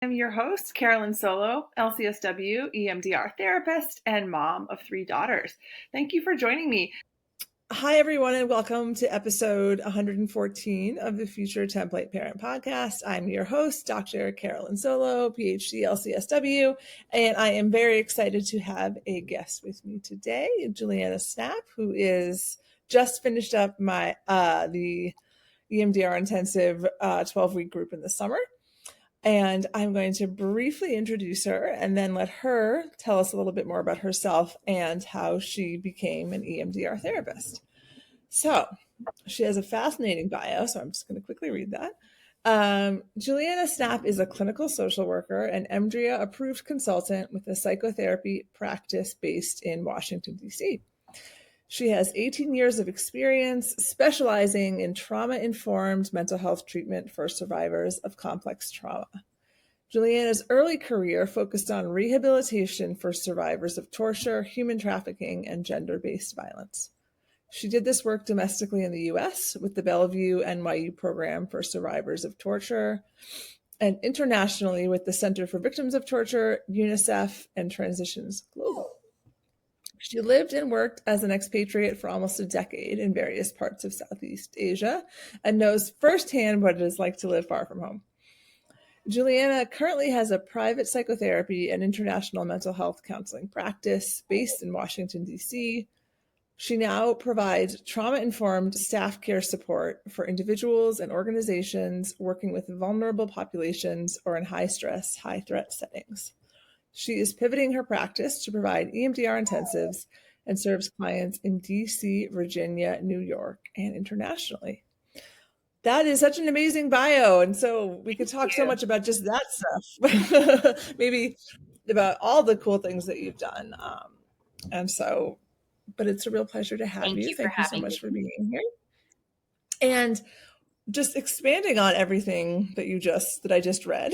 I'm your host, Carolyn Solo, LCSW, EMDR therapist, and mom of 3 daughters. Thank you for joining me. Hi, everyone, and welcome to episode 114 of the Future Template Parent Podcast. I'm your host, Dr. Carolyn Solo, PhD, LCSW, and I am very excited to have a guest with me today, Juliana Snap, who is just finished up the EMDR intensive 12-week group in the summer. And I'm going to briefly introduce her and then let her tell us a little bit more about herself and how she became an EMDR therapist. So she has a fascinating bio, so I'm just going to quickly read that. Juliana Snap is a clinical social worker and EMDRIA approved consultant with a psychotherapy practice based in Washington, D.C. She has 18 years of experience specializing in trauma-informed mental health treatment for survivors of complex trauma. Juliana's early career focused on rehabilitation for survivors of torture, human trafficking, and gender-based violence. She did this work domestically in the U.S. with the Bellevue NYU program for survivors of torture, and internationally with the Center for Victims of Torture, UNICEF, and Transitions Global. She lived and worked as an expatriate for almost a decade in various parts of Southeast Asia and knows firsthand what it is like to live far from home. Juliana currently has a private psychotherapy and international mental health counseling practice based in Washington, D.C. She now provides trauma-informed staff care support for individuals and organizations working with vulnerable populations or in high-stress, high-threat settings. She is pivoting her practice to provide EMDR intensives and serves clients in DC, Virginia, New York, and internationally. That is such an amazing bio. And so we could talk so much about just that stuff, maybe about all the cool things that you've done. But it's a real pleasure to have you. Thank you so much for being here. And just expanding on everything that I just read,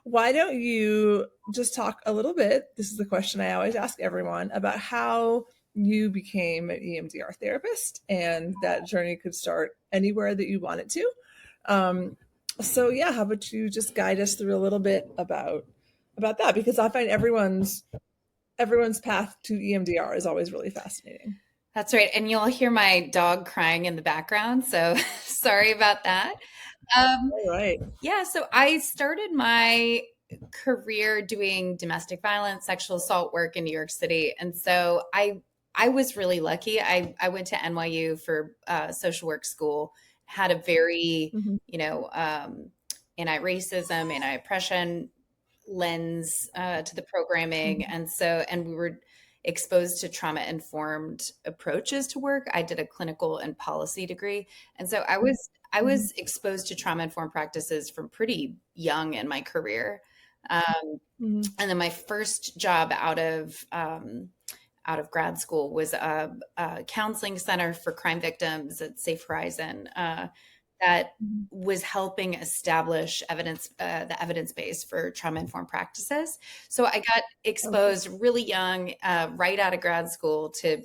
why don't you just talk a little bit, this is the question I always ask everyone, about how you became an EMDR therapist, and that journey could start anywhere that you want it to. How about you just guide us through a little bit about that, because I find everyone's path to EMDR is always really fascinating. That's right. And you'll hear my dog crying in the background. So sorry about that. All right. Yeah. So I started my career doing domestic violence, sexual assault work in New York City. And so I was really lucky. I went to NYU for social work school, had a very, anti-racism, anti-oppression lens to the programming. And we were exposed to trauma-informed approaches to work. I did a clinical and policy degree. And so I was exposed to trauma-informed practices from pretty young in my career. And then my first job out of grad school was a counseling center for crime victims at Safe Horizon that was helping establish the evidence base for trauma-informed practices. So I got exposed really young, right out of grad school to,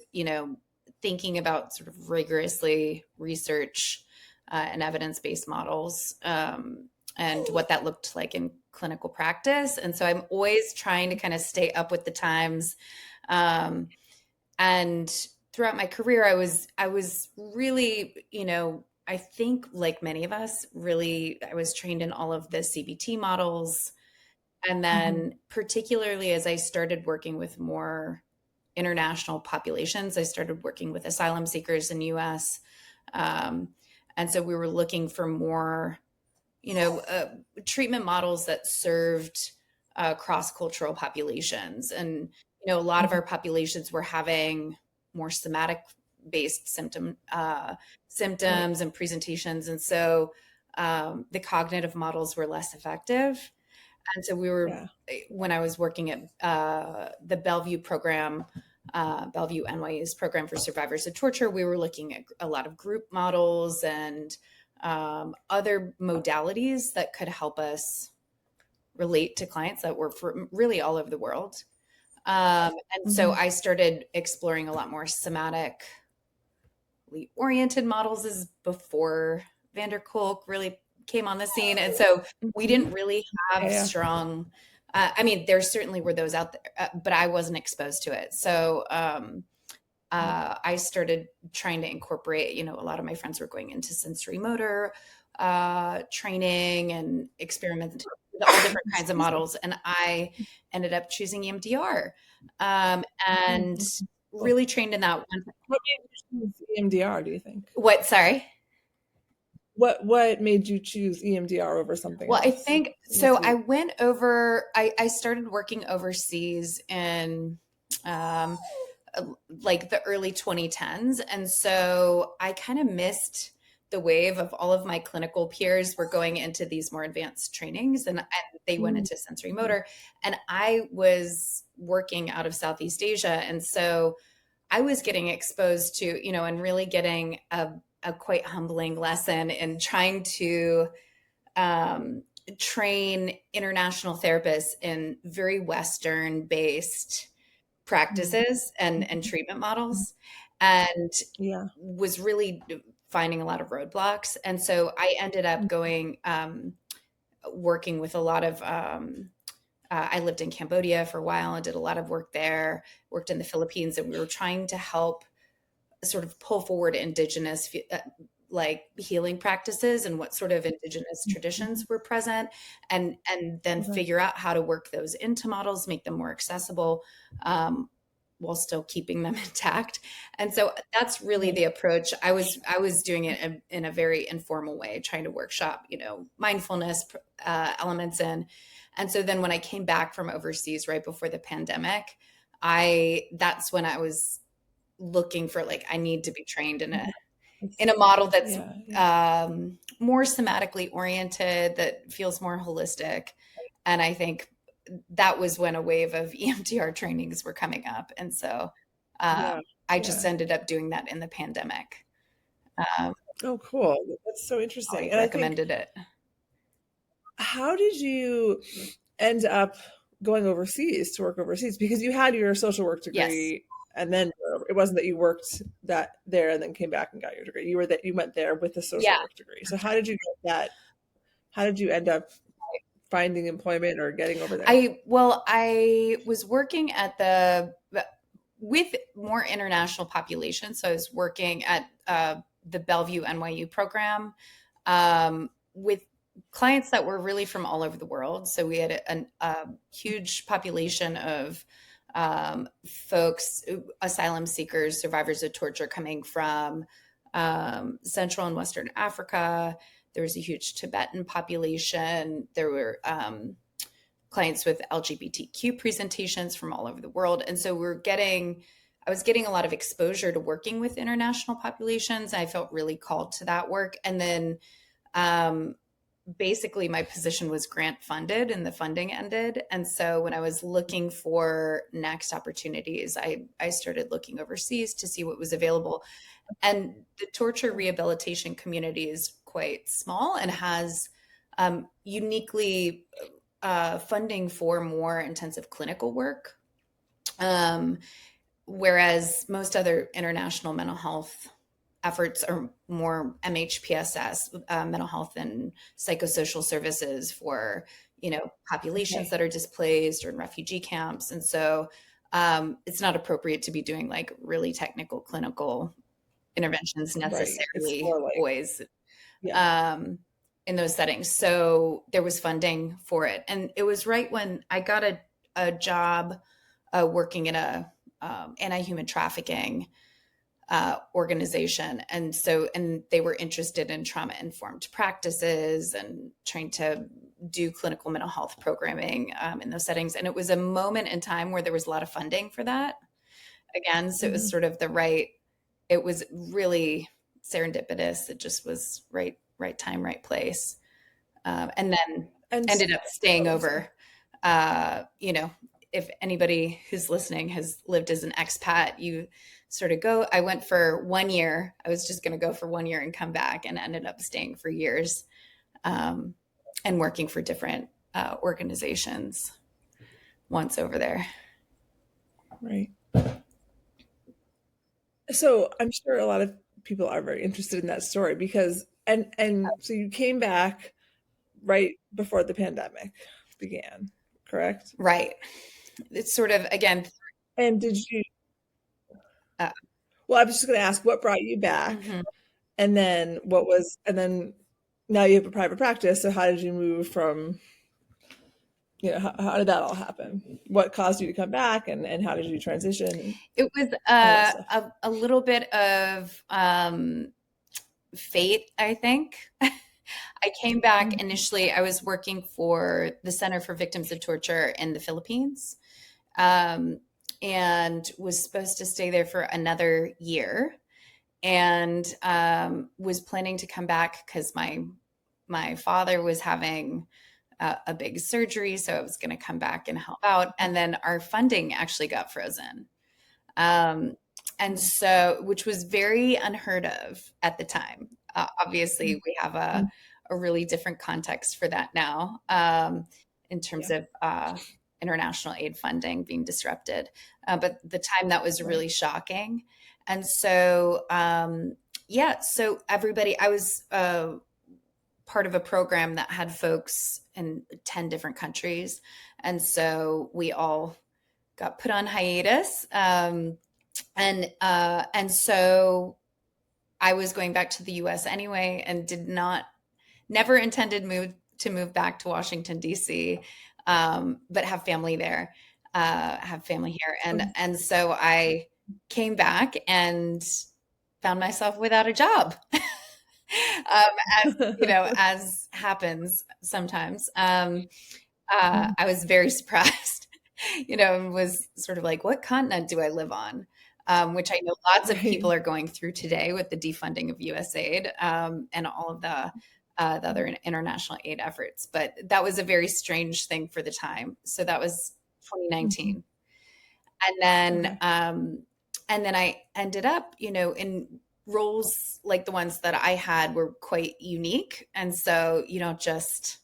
thinking about sort of rigorously research and evidence-based models and what that looked like in clinical practice. And so I'm always trying to kind of stay up with the times. And throughout my career, I was really, I think like many of us, really, I was trained in all of the CBT models. And then particularly as I started working with more international populations, I started working with asylum seekers in the US. And so we were looking for more, treatment models that served cross-cultural populations. And, a lot of our populations were having more somatic based symptoms and presentations. And so the cognitive models were less effective. And so when I was working at the Bellevue program, Bellevue NYU's program for survivors of torture, we were looking at a lot of group models and other modalities that could help us relate to clients that were from really all over the world. So I started exploring a lot more somatically oriented models as before Van der Kolk really came on the scene. And so we didn't really have strong, I mean, there certainly were those out there, but I wasn't exposed to it. So I started trying to incorporate, a lot of my friends were going into sensory motor training and experimenting with all different kinds of models. And I ended up choosing EMDR and really trained in that one. What made you choose EMDR, do you think? What, sorry? What made you choose EMDR over something else? Well, I think, so I went over, I started working overseas in like the early 2010s. And so I kind of missed the wave of all of my clinical peers were going into these more advanced trainings and they went into sensory motor. And I was working out of Southeast Asia. And so I was getting exposed to, and really getting a quite humbling lesson in trying to train international therapists in very Western based practices and treatment models, and was really finding a lot of roadblocks. And so I ended up going, working with a lot of, I lived in Cambodia for a while and did a lot of work there, worked in the Philippines, and we were trying to help sort of pull forward indigenous like healing practices and what sort of indigenous traditions were present, and then figure out how to work those into models, make them more accessible, while still keeping them intact. And so that's really the approach. I was doing it in a very informal way, trying to workshop, mindfulness elements in. And so then when I came back from overseas right before the pandemic, that's when I was looking for, like, I need to be trained in a model that's more somatically oriented, that feels more holistic. And I think that was when a wave of EMDR trainings were coming up. And so I just ended up doing that in the pandemic. Oh, cool. That's so interesting. I recommended it. How did you end up going overseas to work overseas? Because you had your social work degree, and then it wasn't that you worked there and then came back and got your degree. You went there with the social work degree. So how did you get that? How did you end up finding employment or getting over there? I was working with more international populations. So I was working at the Bellevue NYU program with clients that were really from all over the world. So we had a huge population of folks, asylum seekers, survivors of torture coming from Central and Western Africa. There was a huge Tibetan population. There were clients with LGBTQ presentations from all over the world. And so I was getting a lot of exposure to working with international populations. I felt really called to that work. And then basically my position was grant funded and the funding ended. And so when I was looking for next opportunities, I started looking overseas to see what was available. And the torture rehabilitation community is quite small and has uniquely funding for more intensive clinical work. Whereas most other international mental health efforts are more MHPSS, mental health and psychosocial services for, populations that are displaced or in refugee camps. And so it's not appropriate to be doing like really technical clinical interventions necessarily always in those settings. So there was funding for it. And it was right when I got a job working in a anti-human trafficking organization. And they were interested in trauma-informed practices and trying to do clinical mental health programming in those settings. And it was a moment in time where there was a lot of funding for that again. So it was sort of it was really serendipitous. It just was right time, right place. And then ended up staying over, if anybody who's listening has lived as an expat, you sort of go. I went for 1 year. I was just going to go for 1 year and come back, and ended up staying for years and working for different organizations once over there. Right. So I'm sure a lot of people are very interested in that story because, and so you came back right before the pandemic began, correct? Right. It's sort of, again, And did you, uh, well, I was just going to ask what brought you back, mhm. and then and then now you have a private practice. So how did you move from, how did that all happen? What caused you to come back, and how did you transition? It was All that stuff. a little bit of fate, I think. I came back initially, I was working for the Center for Victims of Torture in the Philippines, and was supposed to stay there for another year, and was planning to come back because my father was having a big surgery, so I was going to come back and help out. And then our funding actually got frozen. And so, which was very unheard of at the time. Obviously, we have a really different context for that now, in terms of international aid funding being disrupted. But the time that was really shocking. And so, so everybody, I was part of a program that had folks in 10 different countries. And so we all got put on hiatus. And so I was going back to the US anyway, and never intended to move back to Washington, DC, but have family there, have family here. And so I came back and found myself without a job. As happens sometimes. I was very surprised, and was sort of like, what continent do I live on? Which I know lots of people are going through today with the defunding of USAID, and all of the other international aid efforts. But that was a very strange thing for the time. So that was 2019. And then I ended up, in roles like the ones that I had were quite unique. And so you don't just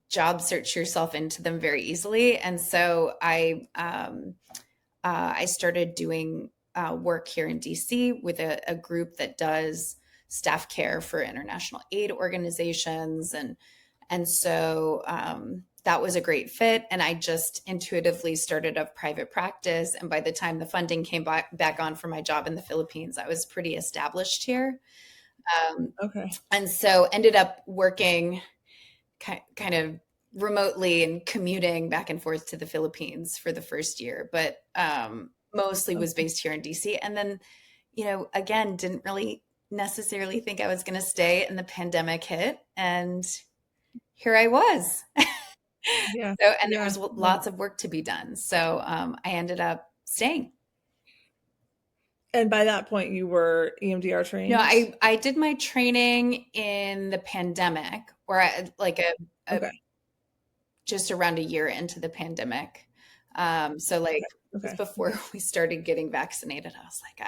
job search yourself into them very easily. And so I started doing work here in DC with a group that does staff care for international aid organizations. And so that was a great fit. And I just intuitively started a private practice. And by the time the funding came back on for my job in the Philippines, I was pretty established here. And so ended up working kind of remotely and commuting back and forth to the Philippines for the first year, but mostly was based here in DC. And then, again, didn't really necessarily think I was going to stay, and the pandemic hit, and here I was. Yeah. There was lots of work to be done. So I ended up staying. And by that point, you were EMDR trained? No, I did my training in the pandemic, or just around a year into the pandemic. Just before we started getting vaccinated, I was like,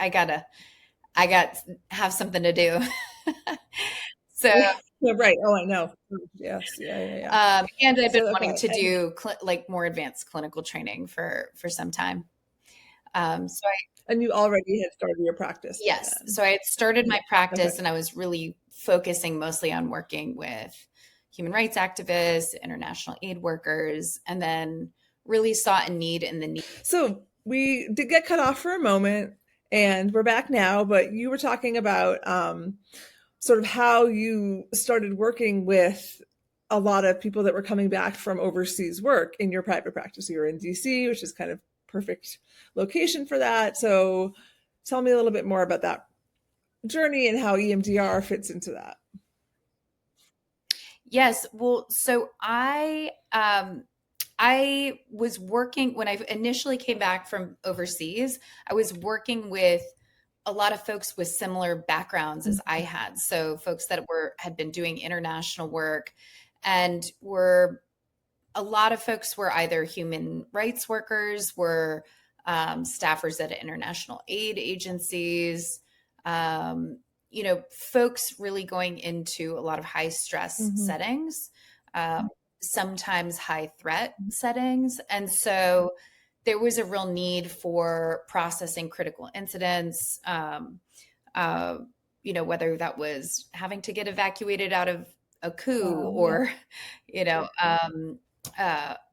I got have something to do. So yeah, right. Oh, I know. Yes. Yeah. And I've been wanting to do more advanced clinical training for some time. And you already had started your practice? Yes. Then. So I had started my practice, and I was really focusing mostly on working with human rights activists, international aid workers, and then really saw a need in the need. So we did get cut off for a moment, and we're back now, but you were talking about sort of how you started working with a lot of people that were coming back from overseas work in your private practice. You were in DC, which is kind of perfect location for that. So tell me a little bit more about that journey and how EMDR fits into that. Yes. Well, so I was working when I initially came back from overseas. I was working with a lot of folks with similar backgrounds as I had. So folks that had been doing international work, and a lot of folks were either human rights workers, were staffers at international aid agencies, folks really going into a lot of high stress settings, sometimes high threat settings. And so there was a real need for processing critical incidents, whether that was having to get evacuated out of a coup or,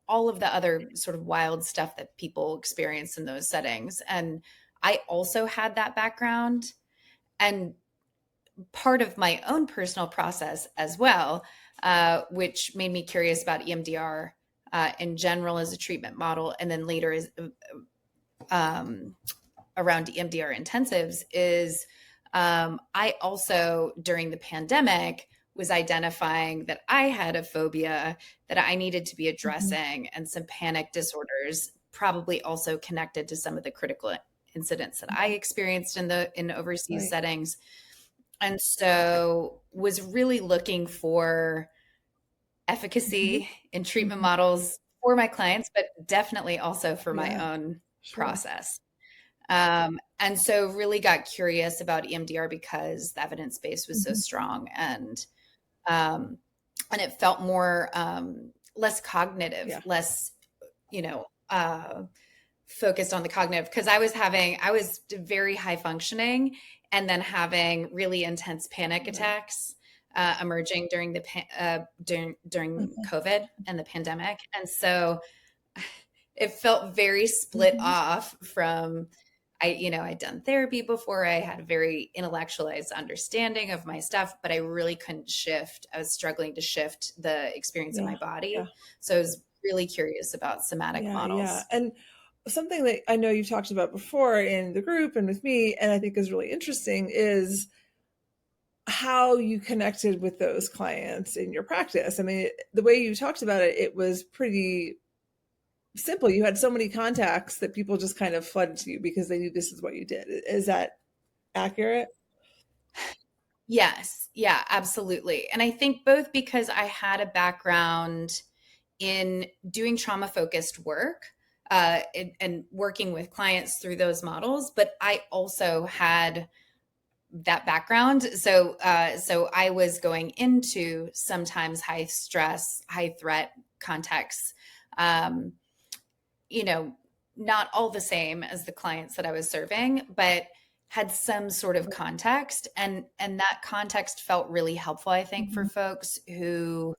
all of the other sort of wild stuff that people experience in those settings. And I also had that background, and part of my own personal process as well, which made me curious about EMDR in general as a treatment model, and then later as around EMDR intensives, is I also, during the pandemic, was identifying that I had a phobia that I needed to be addressing, and some panic disorders, probably also connected to some of the critical incidents that I experienced in overseas settings. And so was really looking for efficacy in treatment models for my clients, but definitely also for my own process. And so really got curious about EMDR because the evidence base was so strong, and it felt more, less cognitive, less, focused on the cognitive, because I was very high functioning and then having really intense panic attacks emerging during during COVID and the pandemic. And so it felt very split off from, I'd done therapy before. I had a very intellectualized understanding of my stuff, but I really couldn't shift. I was struggling to shift the experience of my body. So I was really curious about somatic models. Yeah. And something that I know you've talked about before in the group and with me, and I think is really interesting, is how you connected with those clients in your practice. I mean, the way you talked about it, it was pretty simple. You had so many contacts that people just kind of flooded to you because they knew this is what you did. Is that accurate? Yes. Yeah, absolutely. And I think both because I had a background in doing trauma-focused work and working with clients through those models, but I also had that background. So I was going into sometimes high stress, high threat contexts, not all the same as the clients that I was serving, but had some sort of context. And that context felt really helpful, I think, for folks who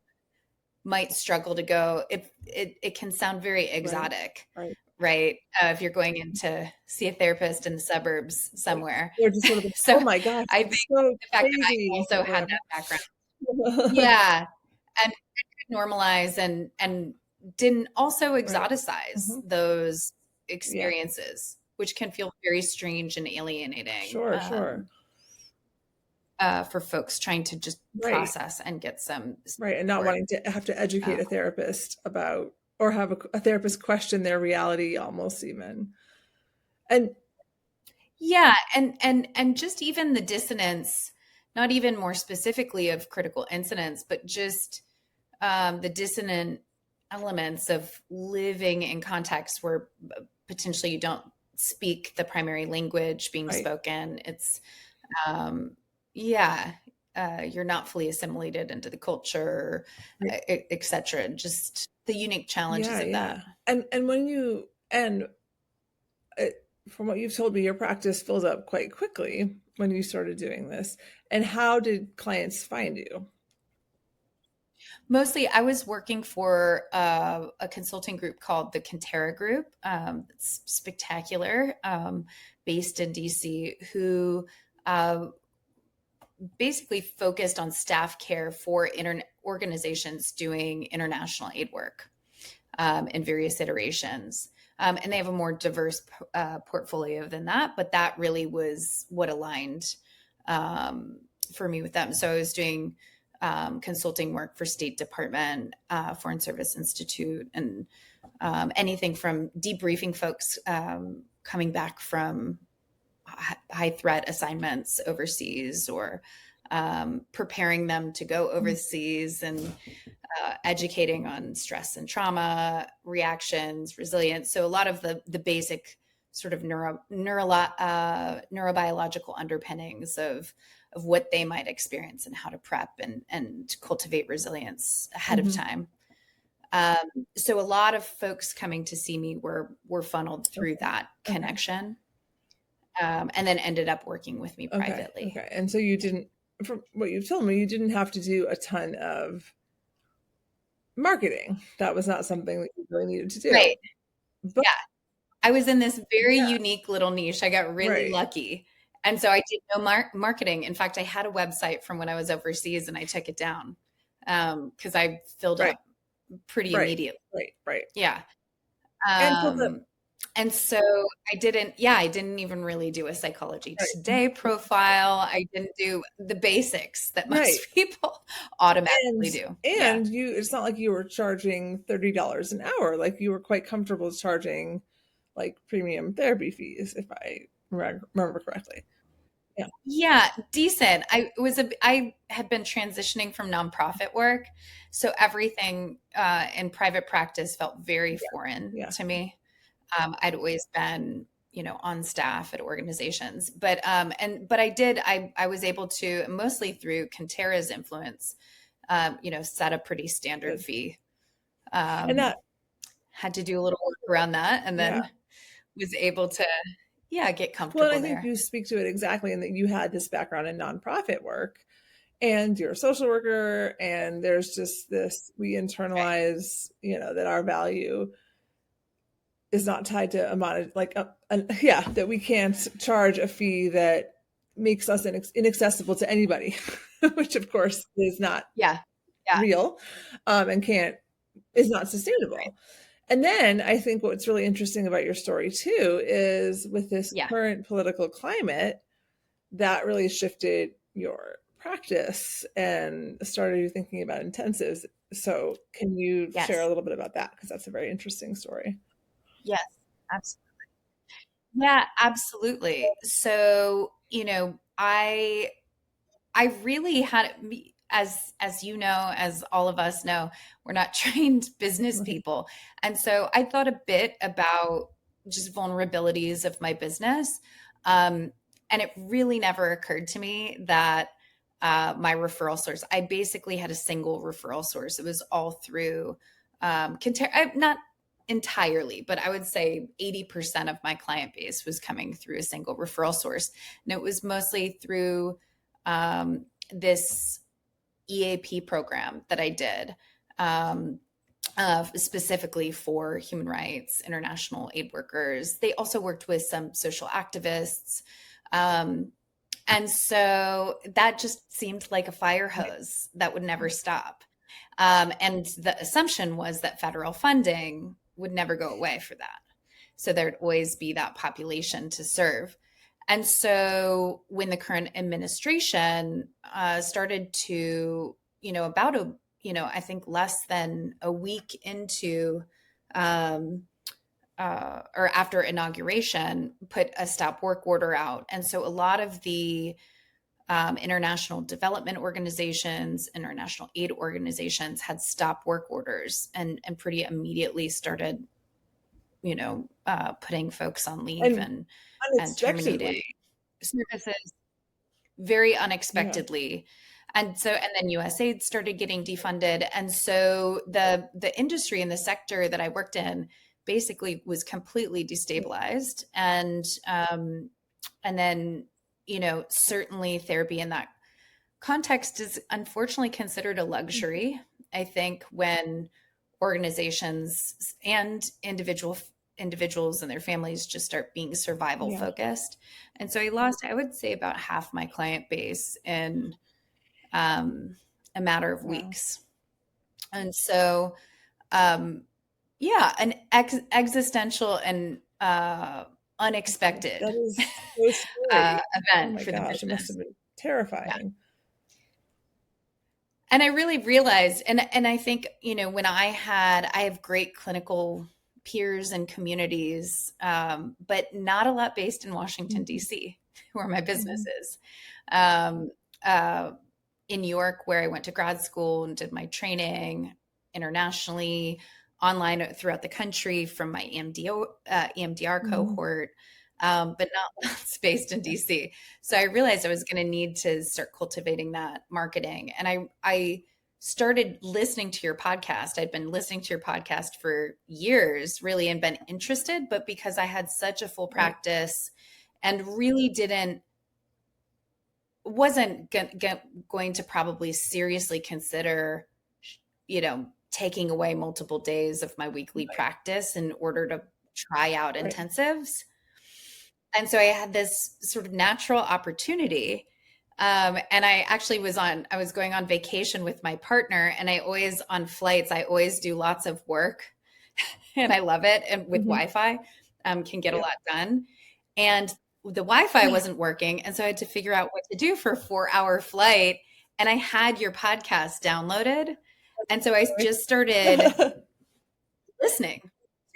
might struggle to go. It can sound very exotic, right? If you're going in to see a therapist in the suburbs somewhere. They're just sort of, so oh my gosh, I think so the fact that I crazy. also had that background. Yeah. And normalize and didn't also exoticize those experiences, which can feel very strange and alienating. Sure. For folks trying to just process and get some and not wanting to have to educate a therapist about, or have a therapist question their reality almost even. And and just even the dissonance, not even more specifically of critical incidents, but just the dissonant elements of living in contexts where potentially you don't speak the primary language being spoken. It's you're not fully assimilated into the culture, et cetera. Just the unique challenges of that. And from what you've told me, your practice filled up quite quickly when you started doing this. And how did clients find you? Mostly, I was working for a consulting group called the Cantera Group. It's spectacular, based in DC, who basically focused on staff care for organizations doing international aid work in various iterations. And they have a more diverse portfolio than that, but that really was what aligned for me with them. So I was doing consulting work for State Department, Foreign Service Institute, and anything from debriefing folks coming back from high threat assignments overseas, or preparing them to go overseas, and educating on stress and trauma reactions, resilience. So a lot of the basic sort of neurobiological underpinnings of what they might experience and how to prep and cultivate resilience ahead of time. So a lot of folks coming to see me were funneled through that connection, and then ended up working with me privately. And so you didn't from what you've told me, you didn't have to do a ton of marketing. That was not something that you really needed to do. Right. But yeah. I was in this very unique little niche. I got really lucky. And so I did no marketing. In fact, I had a website from when I was overseas and I took it down because I filled up pretty immediately. Right. Yeah. And so I didn't even really do a Psychology Today profile. I didn't do the basics that most people automatically do. And it's not like you were charging $30 an hour. Like you were quite comfortable charging like premium therapy fees, if I remember correctly. Yeah, decent. I had been transitioning from nonprofit work, so everything in private practice felt very foreign to me. I'd always been, on staff at organizations, but I was able to, mostly through Contera's influence, set a pretty standard fee. And that had to do a little work around that, and then was able to, get comfortable. Well, I think you speak to it exactly, in that you had this background in nonprofit work, and you're a social worker, and there's just this, we internalize, that our value is not tied to amount, like, that we can't charge a fee that makes us inaccessible to anybody, which of course is not real, and is not sustainable. And then I think what's really interesting about your story too is, with this current political climate, that really shifted your practice and started you thinking about intensives. So can you share a little bit about that? Because that's a very interesting story. Yes, absolutely. Yeah, absolutely. So, I really had, as you know, as all of us know, we're not trained business people. And so I thought a bit about just vulnerabilities of my business. And it really never occurred to me that my referral source, I basically had a single referral source. It was all through, not entirely, but I would say 80% of my client base was coming through a single referral source. And it was mostly through this EAP program that I did, specifically for human rights, international aid workers. They also worked with some social activists. And so that just seemed like a fire hose that would never stop. And the assumption was that federal funding would never go away for that. So there'd always be that population to serve. And so when the current administration started to, I think less than a week into or after inauguration, put a stop work order out. And so a lot of the international development organizations, international aid organizations had stop work orders and pretty immediately started, putting folks on leave and terminating services very unexpectedly. And then USAID started getting defunded. And so the industry and the sector that I worked in basically was completely destabilized. And then, certainly therapy in that context is unfortunately considered a luxury. I think when organizations and individuals and their families just start being survival focused. And so I lost, I would say, about half my client base in a matter of weeks. And so, an existential and unexpected that is so event for the business. It must have been terrifying. Yeah. And I really realized, and I think, when I have great clinical peers and communities, but not a lot based in Washington, D.C., where my business is. In New York, where I went to grad school and did my training internationally, online throughout the country from my EMDR cohort, but not based in DC. So I realized I was going to need to start cultivating that marketing. And I started listening to your podcast. I'd been listening to your podcast for years, really, and been interested, but because I had such a full practice and really wasn't going to probably seriously consider, taking away multiple days of my weekly practice in order to try out intensives. And so I had this sort of natural opportunity. And I actually I was going on vacation with my partner, and on flights, I always do lots of work and I love it. And with Wi-Fi, can get a lot done. And the Wi-Fi wasn't working. And so I had to figure out what to do for a 4-hour flight. And I had your podcast downloaded. And so I just started listening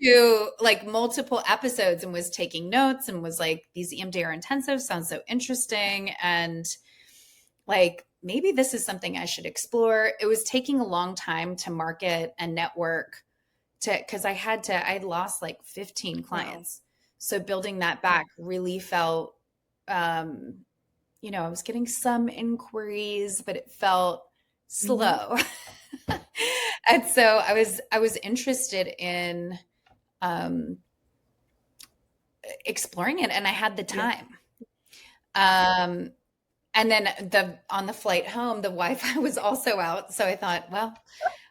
to like multiple episodes and was taking notes and was like, these EMDR intensives sound so interesting. And like, maybe this is something I should explore. It was taking a long time to market and network because I had lost like 15 clients. Wow. So building that back really felt, I was getting some inquiries, but it felt slow. And so I was interested in exploring it, and I had the time. And then on the flight home, the Wi-Fi was also out. So I thought, well,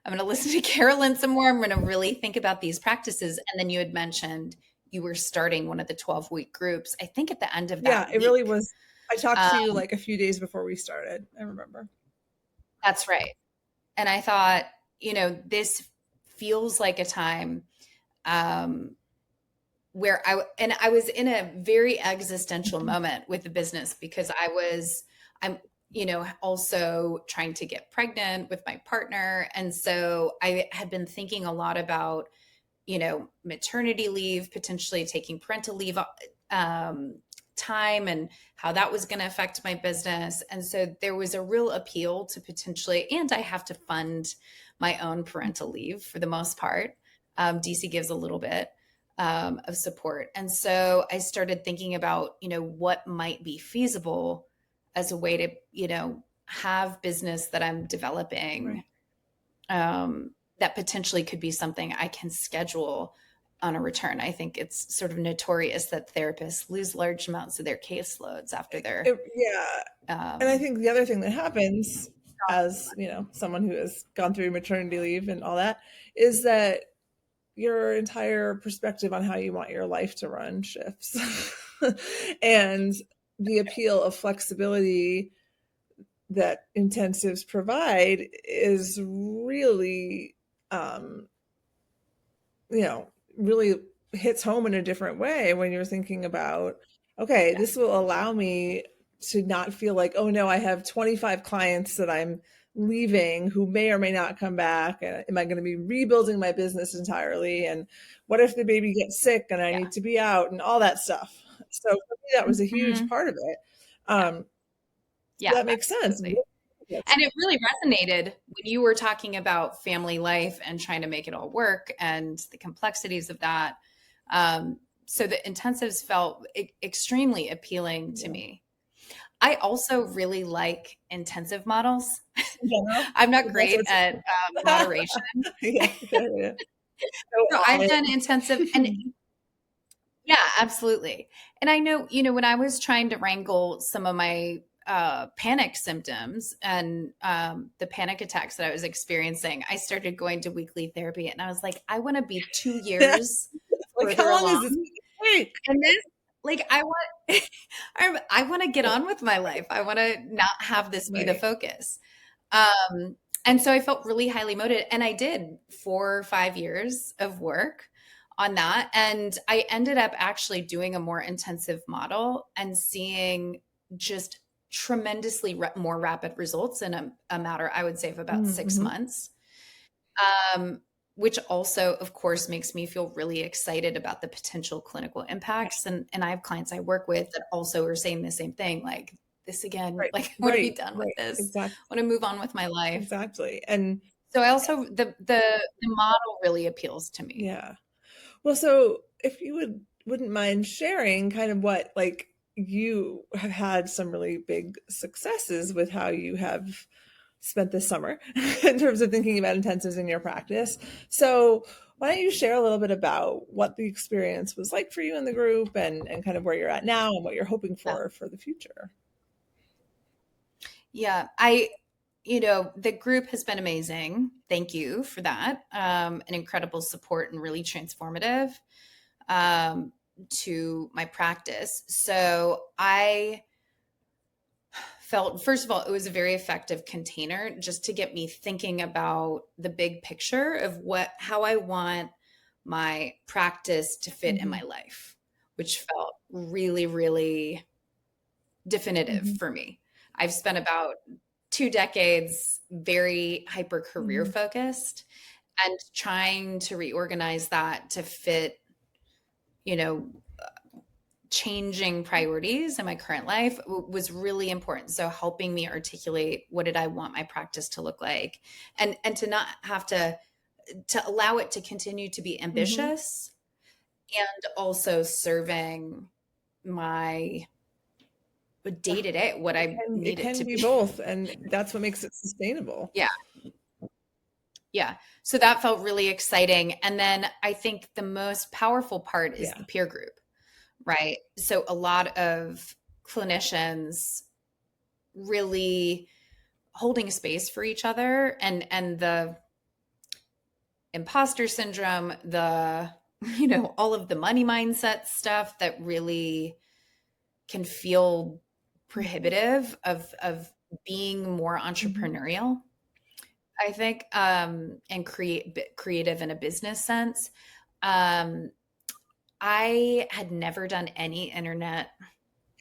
I'm going to listen to Carolyn some more. I'm going to really think about these practices. And then you had mentioned you were starting one of the 12-week groups, I think at the end of that week. It really was. I talked to you like a few days before we started. I remember. That's right. And I thought, this feels like a time where I was in a very existential moment with the business because I'm also trying to get pregnant with my partner. And so I had been thinking a lot about, maternity leave, potentially taking parental leave time and how that was going to affect my business. And so there was a real appeal to potentially, and I have to fund my own parental leave for the most part. DC gives a little bit of support. And so I started thinking about, what might be feasible as a way to, have business that I'm developing that potentially could be something I can schedule on a return. I think it's sort of notorious that therapists lose large amounts of their caseloads after their and I think the other thing that happens as someone who has gone through maternity leave and all that is that your entire perspective on how you want your life to run shifts. And the appeal of flexibility that intensives provide is really really hits home in a different way when you're thinking about, okay, this will allow me to not feel like, oh no, I have 25 clients that I'm leaving who may or may not come back. And am I going to be rebuilding my business entirely? And what if the baby gets sick and I need to be out and all that stuff? So for me, that was a huge part of it. So that makes sense. And it really resonated when you were talking about family life and trying to make it all work and the complexities of that. So the intensives felt extremely appealing to me. I also really like intensive models. I'm not great at moderation. So I've done intensive and yeah, absolutely. And I know, when I was trying to wrangle some of my panic symptoms and the panic attacks that I was experiencing, I started going to weekly therapy, and I was like, I want to be 2 years like, how long is this take? And then, like, I want to get on with my life. I want to not have this be the focus. And so I felt really highly motivated, and I did 4 or 5 years of work on that. And I ended up actually doing a more intensive model and seeing just tremendously more rapid results in a matter, I would say, of about 6 months, which also, of course, makes me feel really excited about the potential clinical impacts. And I have clients I work with that also are saying the same thing, like, this again, like, I want to be done with this. Exactly. I want to move on with my life. Exactly. And so I also, the model really appeals to me. Yeah. Well, so if you wouldn't mind sharing kind of what, like, you have had some really big successes with how you have spent this summer in terms of thinking about intensives in your practice. So why don't you share a little bit about what the experience was like for you in the group and kind of where you're at now and what you're hoping for the future? Yeah, the group has been amazing. Thank you for that. An incredible support and really transformative to my practice. So I felt, first of all, it was a very effective container just to get me thinking about the big picture of how I want my practice to fit in my life, which felt really, really definitive for me. I've spent about 2 decades very hyper career focused and trying to reorganize that to fit, you know, changing priorities in my current life was really important. So helping me articulate what did I want my practice to look like, and to not have to allow it to continue to be ambitious and also serving my day to day, what I need it to be be. both, and that's what makes it sustainable. Yeah. Yeah. So that felt really exciting. And then I think the most powerful part is the peer group, right? So a lot of clinicians really holding space for each other, and the imposter syndrome, the, all of the money mindset stuff that really can feel prohibitive of being more entrepreneurial. I think, and creative in a business sense. I had never done any internet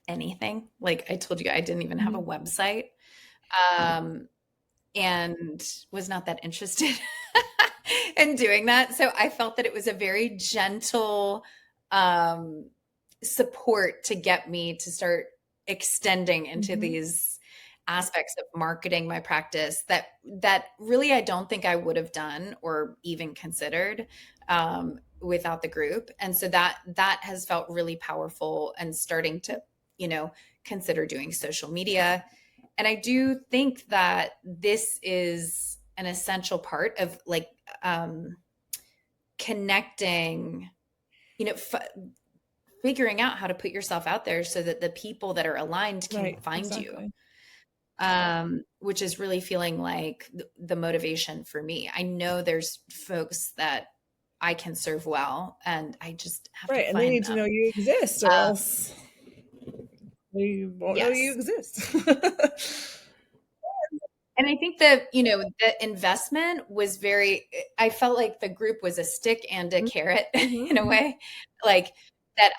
anything. Like I told you, I didn't even have a website, and was not that interested in doing that. So I felt that it was a very gentle support to get me to start extending into these aspects of marketing my practice that really I don't think I would have done or even considered without the group. And so that has felt really powerful, and starting to, consider doing social media. And I do think that this is an essential part of connecting, figuring out how to put yourself out there so that the people that are aligned can find you. Which is really feeling like the motivation for me. I know there's folks that I can serve well, and I just have to find them. And they need to know you exist, or else they won't know you exist. And I think that, the investment was I felt like the group was a stick and a carrot in a way, like that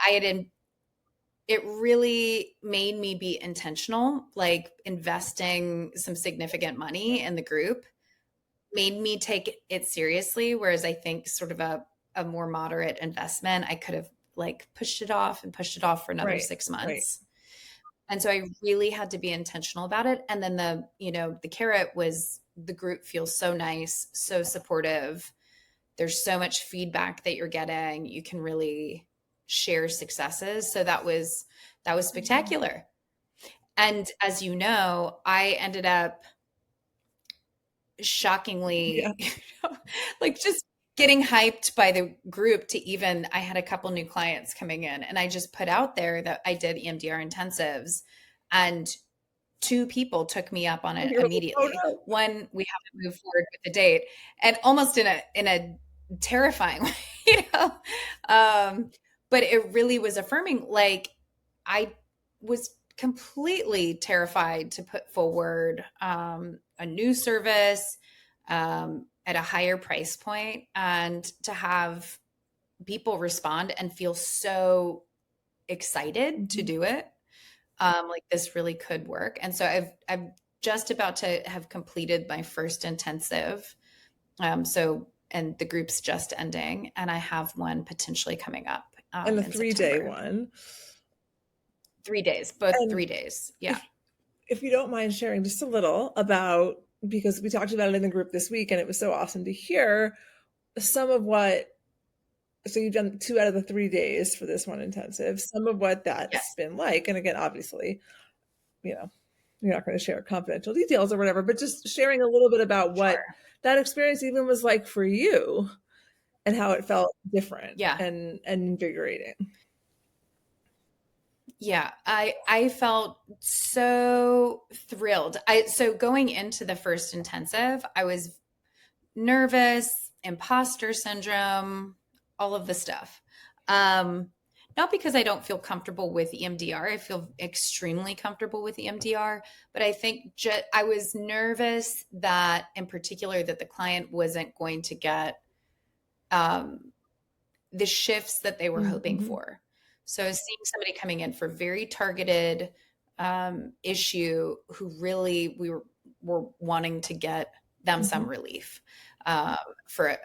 it really made me be intentional, like investing some significant money in the group made me take it seriously. Whereas I think sort of a more moderate investment, I could have pushed it off for another 6 months. And so I really had to be intentional about it. And then the carrot was the group feels so nice, so supportive. There's so much feedback that you're getting. You can really share successes. So that was spectacular. And as you know, I ended up shockingly, just getting hyped by the group I had a couple new clients coming in, and I just put out there that I did EMDR intensives, and 2 people took me up on it immediately. One, we haven't moved forward with the date, and almost in a terrifying way, but it really was affirming. Like I was completely terrified to put forward a new service at a higher price point, and to have people respond and feel so excited to do it. Like this really could work. And so I'm just about to have completed my first intensive. And the group's just ending, and I have one potentially coming up. And the 3-day one. 3 days, both 3 days. Yeah. If you don't mind sharing just a little about, because we talked about it in the group this week, and it was so awesome to hear some of what, so you've done 2 out of the 3 days for this one intensive, some of what that's been like. And again, obviously, you're not going to share confidential details or whatever, but just sharing a little bit about what that experience even was like for you and how it felt different and invigorating. Yeah, I felt so thrilled. So going into the first intensive, I was nervous, imposter syndrome, all of the stuff. Not because I don't feel comfortable with EMDR. I feel extremely comfortable with EMDR, but I think I was nervous that, in particular, that the client wasn't going to get the shifts that they were hoping for. So seeing somebody coming in for very targeted issue who really were wanting to get them some relief for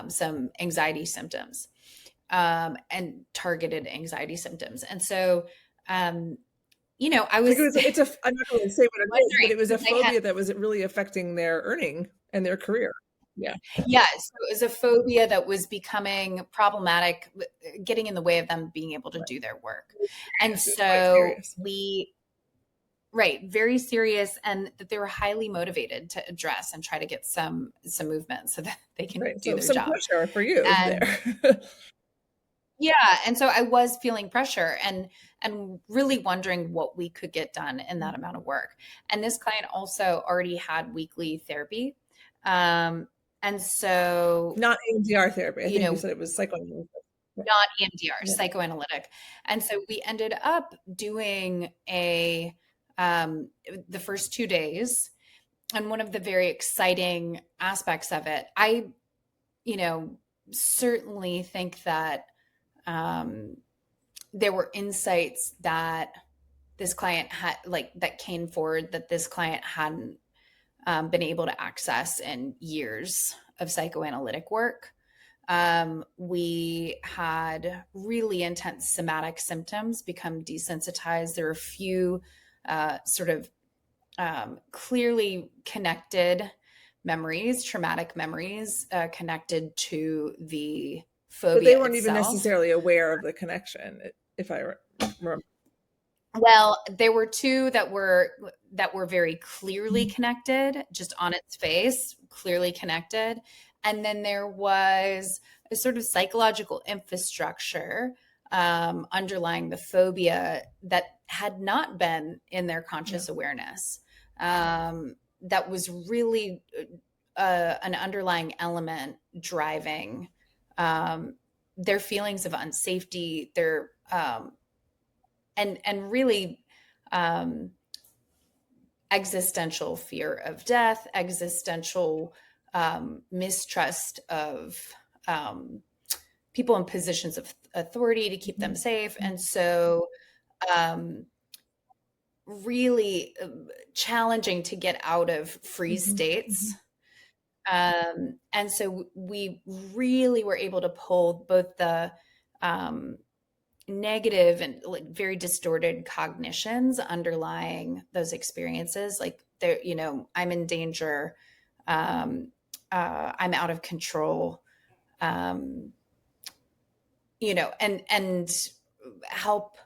some anxiety symptoms and targeted anxiety symptoms. And so, I was, I'm not going to say what it is, but it was a phobia had, that was really affecting their earning and their career. Yeah. Yeah. So it was a phobia that was becoming problematic, getting in the way of them being able to do their work. And so very serious, and that they were highly motivated to address and try to get some movement so that they can do their some job. Pressure for you And there. yeah. And so I was feeling pressure and really wondering what we could get done in that amount of work. And this client also already had weekly therapy. And so not EMDR therapy. I think you said it was psychoanalytic. Not EMDR, psychoanalytic. And so we ended up doing the first 2 days. And one of the very exciting aspects of it, I, certainly think that there were insights that this client had, that came forward that this client hadn't been able to access in years of psychoanalytic work. We had really intense somatic symptoms become desensitized. There are a few sort of clearly connected memories, traumatic memories connected to the phobia. But they weren't even necessarily aware of the connection, if I remember. Well, there were two that were very clearly connected, just on its face, clearly connected. And then there was a sort of psychological infrastructure underlying the phobia that had not been in their conscious awareness. That was really an underlying element driving their feelings of unsafety, their and really existential fear of death, existential mistrust of people in positions of authority to keep them safe. And so really challenging to get out of freeze states. And so we really were able to pull both the negative and very distorted cognitions underlying those experiences. Like there, I'm in danger. I'm out of control. And help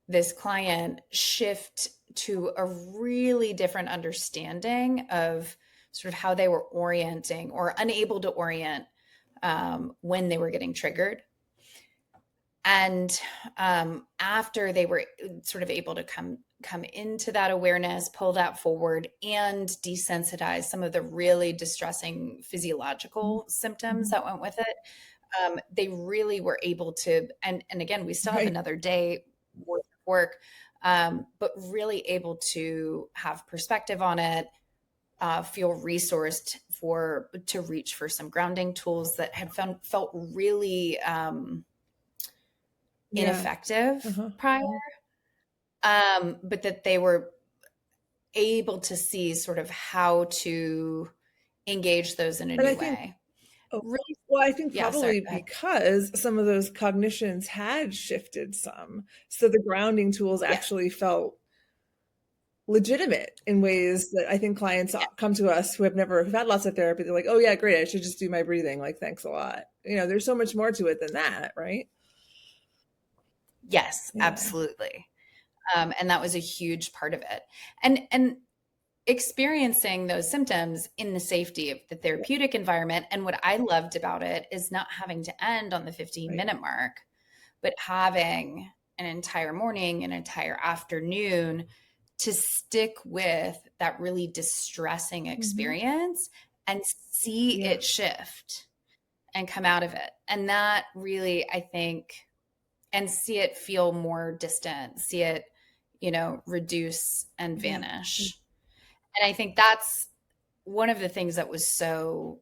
this client shift to a really different understanding of sort of how they were orienting or unable to orient when they were getting triggered. And after they were sort of able to come into that awareness, pull that forward, and desensitize some of the really distressing physiological symptoms that went with it, they really were able to, and again, we still have another day worth of work, but really able to have perspective on it, feel resourced to reach for some grounding tools that had felt really ineffective prior, but that they were able to see sort of how to engage those in a new way. Really? Well, I think probably because some of those cognitions had shifted some. So the grounding tools actually felt legitimate in ways that I think clients come to us who have had lots of therapy. They're like, oh yeah, great. I should just do my breathing. Like, thanks a lot. There's so much more to it than that, right? Yes, absolutely. And that was a huge part of it. And experiencing those symptoms in the safety of the therapeutic environment. And what I loved about it is not having to end on the 15-minute mark, but having an entire morning, an entire afternoon to stick with that really distressing experience and see it shift and come out of it. And that really, I think, and see it feel more distant, see it, reduce and vanish. And I think that's one of the things that was so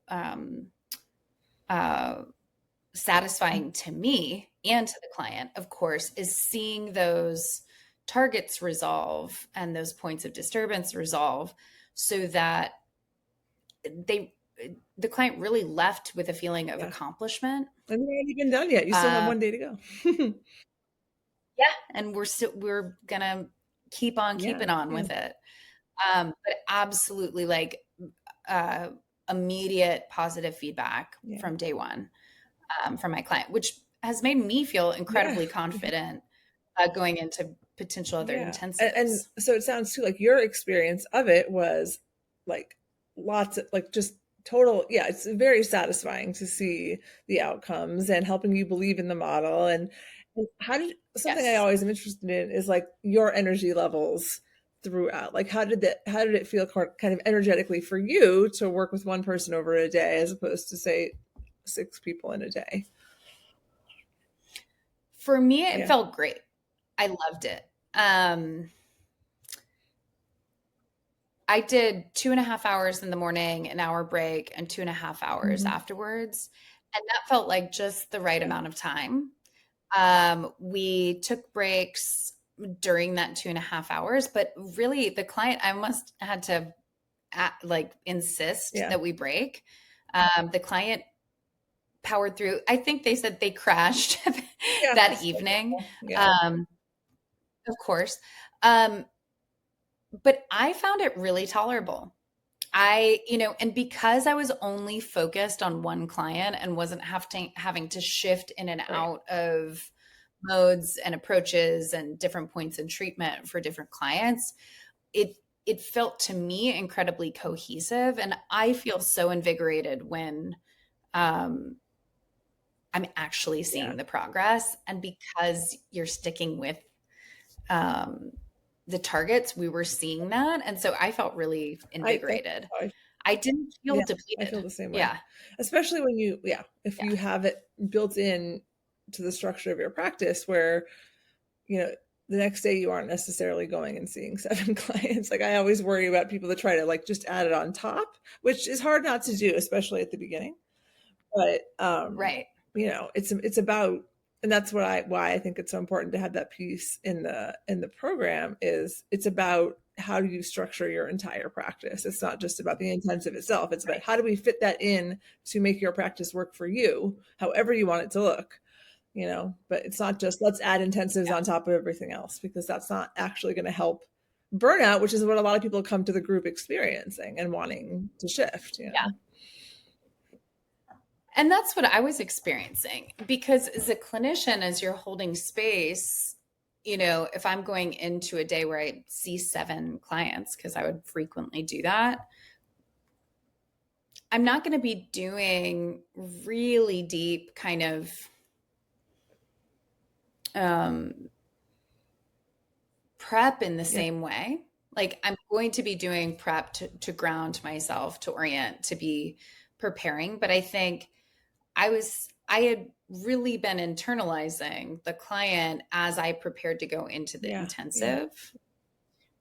satisfying to me and to the client, of course, is seeing those targets resolve and those points of disturbance resolve, so that the client really left with a feeling of accomplishment. And you're not even done yet. You still have one day to go. And we're gonna keep on keeping on with it. But absolutely, like immediate positive feedback from day one from my client, which has made me feel incredibly confident going into potential other intensives. And so it sounds too like your experience of it was like lots of like just total. Yeah, it's very satisfying to see the outcomes and helping you believe in the model. And how did something I always am interested in is like your energy levels throughout. Like how did it feel kind of energetically for you to work with one person over a day as opposed to say 6 people in a day? For me, it felt great. I loved it. I did 2.5 hours in the morning, an hour break, and 2.5 hours afterwards. And that felt like just the right amount of time. We took breaks during that 2.5 hours, but really the client, I almost had to insist that we break. The client powered through. I think they said they crashed that evening. Of course. But I found it really tolerable. And because I was only focused on one client and wasn't having to shift in and out of modes and approaches and different points in treatment for different clients, it felt to me incredibly cohesive. And I feel so invigorated when I'm actually seeing the progress. And because you're sticking with the targets, we were seeing that. And so I felt really invigorated. I didn't feel depleted. I feel the same way. Yeah. Especially when if you have it built in to the structure of your practice where, the next day you aren't necessarily going and seeing 7 clients. Like I always worry about people that try to like just add it on top, which is hard not to do, especially at the beginning. But, it's about, and that's why I think it's so important to have that piece in the program is it's about how do you structure your entire practice. It's not just about the intensive itself. It's about how do we fit that in to make your practice work for you, however you want it to look, but it's not just let's add intensives on top of everything else, because that's not actually going to help burnout, which is what a lot of people come to the group experiencing and wanting to shift. And that's what I was experiencing, because as a clinician, as you're holding space, if I'm going into a day where I see 7 clients, because I would frequently do that, I'm not going to be doing really deep kind of prep in the same way. Like I'm going to be doing prep to ground myself, to orient, to be preparing. But I think I had really been internalizing the client as I prepared to go into the intensive,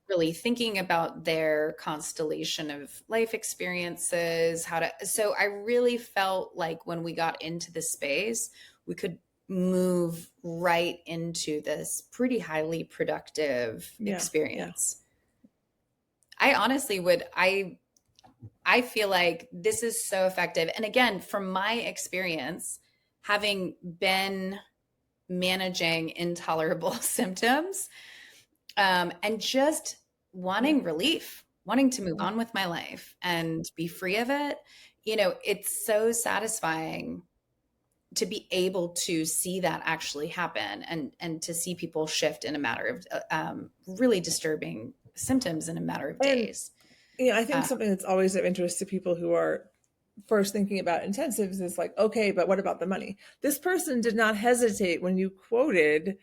really thinking about their constellation of life experiences, so I really felt like when we got into the space, we could move right into this pretty highly productive experience. I honestly I feel like this is so effective. And again, from my experience, having been managing intolerable symptoms, and just wanting relief, wanting to move on with my life and be free of it, it's so satisfying to be able to see that actually happen and to see people shift in a matter of really disturbing symptoms in a matter of days. I think something that's always of interest to people who are first thinking about intensives is like, okay, but what about the money? This person did not hesitate when you quoted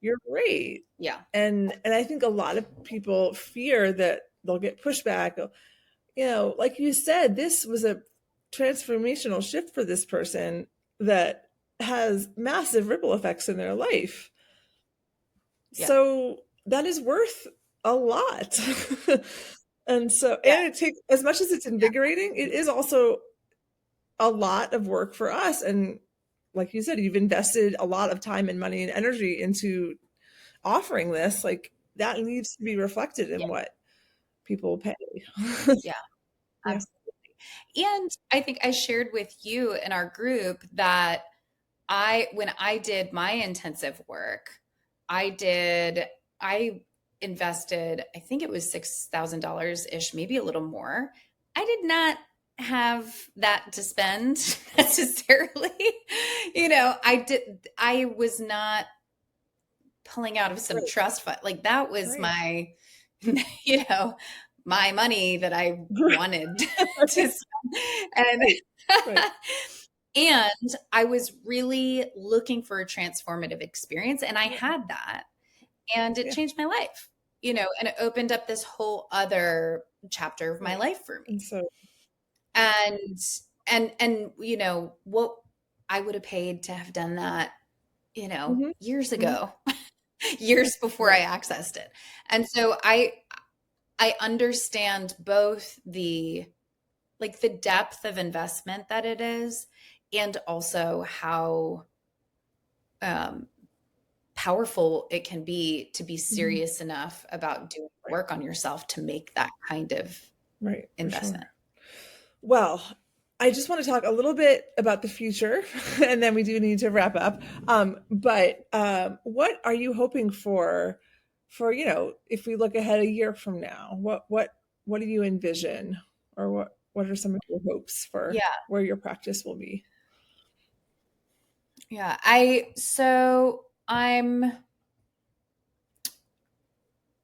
you're great. Yeah. And I think a lot of people fear that they'll get pushback. You know, like you said, this was a transformational shift for this person that has massive ripple effects in their life. Yeah. So that is worth a lot. And so, Yeah. and it takes, as much as it's invigorating, it is also a lot of work for us. And like you said, you've invested a lot of time and money and energy into offering this. Like that needs to be reflected in Yeah. what people pay. Yeah. Yeah. Absolutely. And I think I shared with you in our group that when I did my intensive work, I invested, I think it was $6,000 ish, maybe a little more. I did not have that to spend necessarily. I was not pulling out of some Right. trust fund. Like that was Right. my, my money that I wanted to spend. And, Right. and I was really looking for a transformative experience, and I Yeah. had that, and it Yeah. changed my life, and it opened up this whole other chapter of my Right. life for me. And so, And what I would have paid to have done that, mhm, years mhm, ago, years before right. I accessed it. And so I understand both the depth of investment that it is, and also how powerful it can be to be Mhm. serious enough about doing Right. work on yourself to make that kind of Right. For investment. sure. Well, I just want to talk a little bit about the future, and then we do need to wrap up. But what are you hoping for, if we look ahead a year from now, what do you envision, or what are some of your hopes for Yeah. where your practice will be? Yeah. I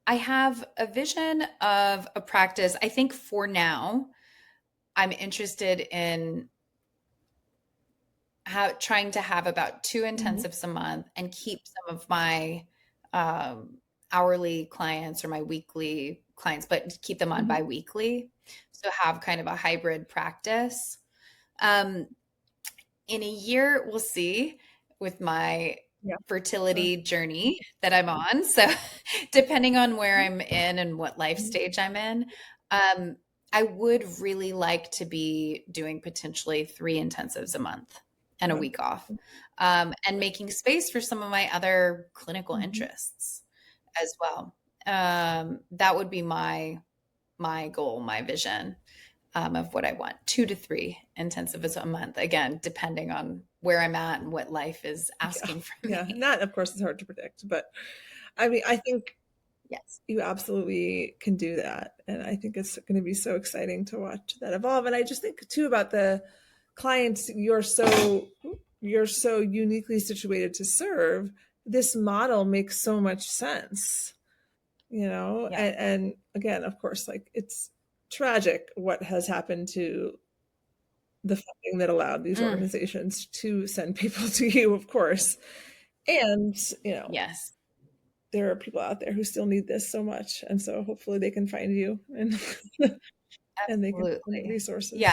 have a vision of a practice. I think for now, I'm interested in trying to have about 2 Mhm. intensives a month and keep some of my hourly clients or my weekly clients, but keep them on Mhm. biweekly. So have kind of a hybrid practice. Um, in a year, we'll see with my Yeah. Sure. fertility journey that I'm on. So depending on where Mhm. I'm in and what life Mhm. stage I'm in, um, I would really like to be doing potentially 3 intensives a month and a week off, Wonderful. and making space for some of my other clinical Mhm. interests as well. That would be my goal, my vision, of what I want. 2 to 3 intensives a month. Again, depending on where I'm at and what life is Yeah. asking from Yeah. me. That, of course, is hard to predict, but I mean, I think Yes. you absolutely can do that. And I think it's going to be so exciting to watch that evolve. And I just think too about the clients you're so uniquely situated to serve. This model makes so much sense, Yeah. and again, of course, like it's tragic what has happened to the funding that allowed these Mm, organizations to send people to you, of course. And, yes. there are people out there who still need this so much. And so hopefully they can find you and and they can find Absolutely. Yeah. resources.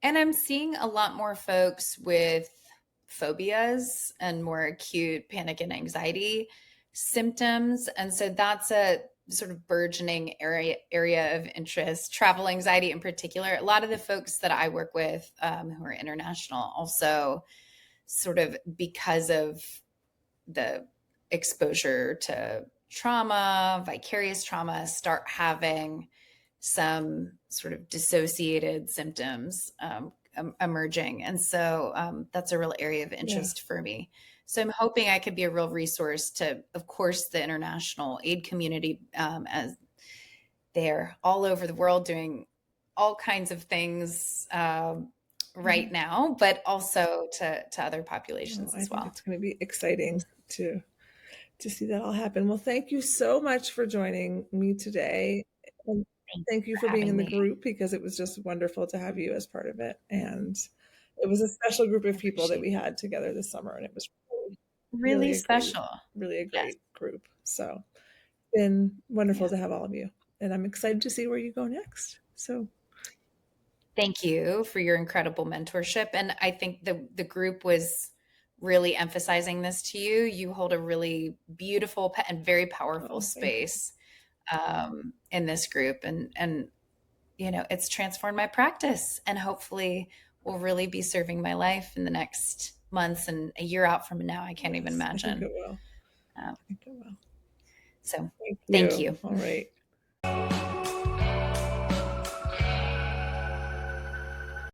And I'm seeing a lot more folks with phobias and more acute panic and anxiety symptoms. And so that's a sort of burgeoning area of interest, travel anxiety in particular. A lot of the folks that I work with, who are international, also sort of because of the exposure to trauma, vicarious trauma, start having some sort of dissociated symptoms emerging. And so that's a real area of Yeah. interest for me. So I'm hoping I could be a real resource to, of course, the international aid community, as they're all over the world doing all kinds of things right Mhm. now, but also to other Well, populations I as think well. it's going to be exciting to see that all happen. Well, thank you so much for joining me today. And Thank thank you you for for being in having the me. group because it was just wonderful to have you as part of it. And it was a special group I of people that appreciate we that. had together this summer, and it was really special. Really a great group. So been wonderful to have all of you. And I'm excited to see where you go next. So thank you for your incredible mentorship. And I think the group was really emphasizing this to you. You hold a really beautiful and very powerful space in this group. And, you know, it's transformed my practice and hopefully will really be serving my life in the next months and a year out from now. I can't even imagine. I think it will. So thank you. All right.